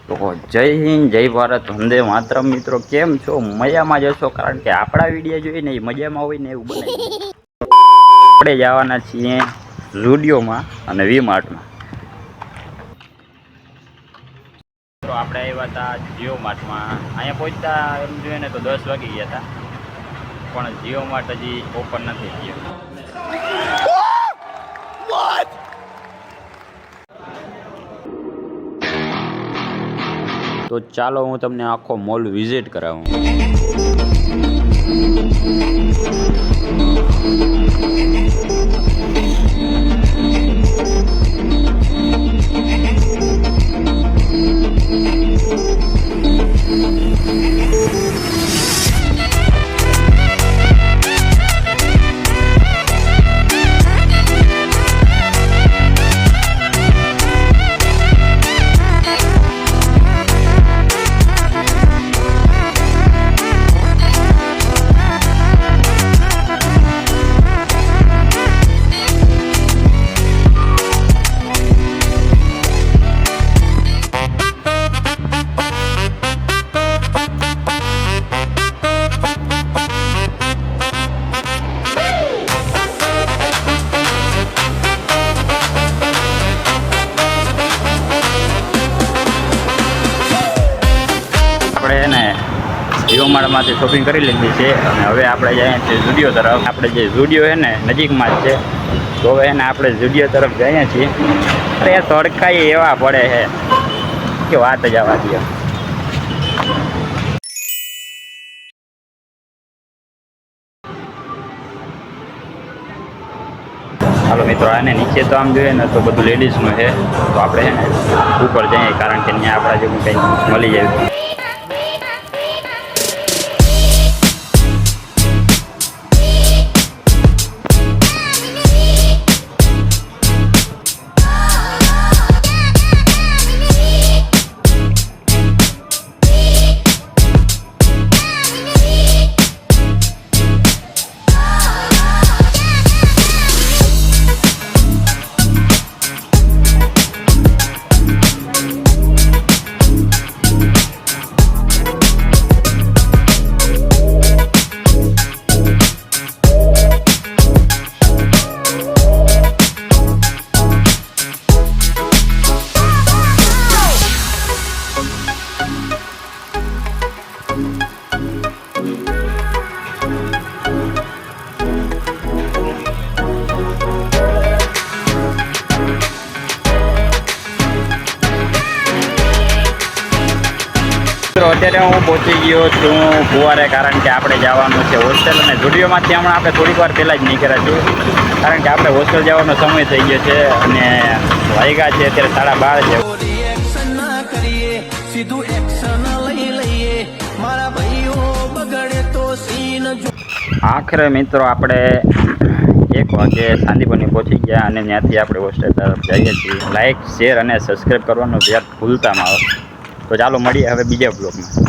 તો જય હિન્દ, જય ભારત, વંદે માતરમ. મિત્રો કેમ છો? મજામાં જશો, કારણ કે આપણા વિડીયો જોઈને એ મજામાં હોય ને એવું બનાવી. આપણે જવાના છીએ ઝુડિયોમાં અને વી-માર્ટમાં. તો આપણે આવ્યા હતા જીઓ માર્ટમાં. અહીંયા પહોંચતા એમ જોઈએ ને તો 10 વાગી ગયા હતા, પણ જીઓ માર્ટ હજી ઓપન નથી થયું. તો ચાલો હું તમને આખો મોલ વિઝિટ કરાવું. જીઓ માર્ટમાંથી શોપિંગ કરી લીધી છે અને હવે આપણે જઈએ છીએ ઝુડિયો તરફ. આપણે જે ઝુડિયો છે ને નજીકમાં જ છે, તો હવે એને આપણે ઝુડિયો તરફ જઈએ છીએ. અરે તડકાઈ એવા પડે છે કે વાત જ આવવા દે. હાલો મિત્રો, આને નીચે તો આમ જોઈએ ને તો બધું લેડીઝનું છે, તો આપણે છે ને ઉપર જઈએ, કારણ કે ત્યાં આપણા જેવું કંઈક મળી જાય. અત્યારે હું પહોંચી ગયો છું ફુવારે, કારણ કે આપણે જવાનું છે હોસ્ટેલ. અને ઝુડિયોમાંથી હમણાં આપણે થોડીક વાર પહેલાં જ નીકળ્યા છું, કારણ કે આપણે હોસ્ટેલ જવાનો સમય થઈ ગયો છે અને વાગ્યા છે અત્યારે 12:30. આખરે મિત્રો આપણે 1 વાગે શાંતિપુરની પહોંચી ગયા અને ત્યાંથી આપણે હોસ્ટેલ તરફ જઈએ છીએ. લાઇક, શેર અને સબસ્ક્રાઈબ કરવાનું યાદ ભૂલતા ના આવે. તો ચાલો મળીએ હવે બીજા બ્લોગમાં.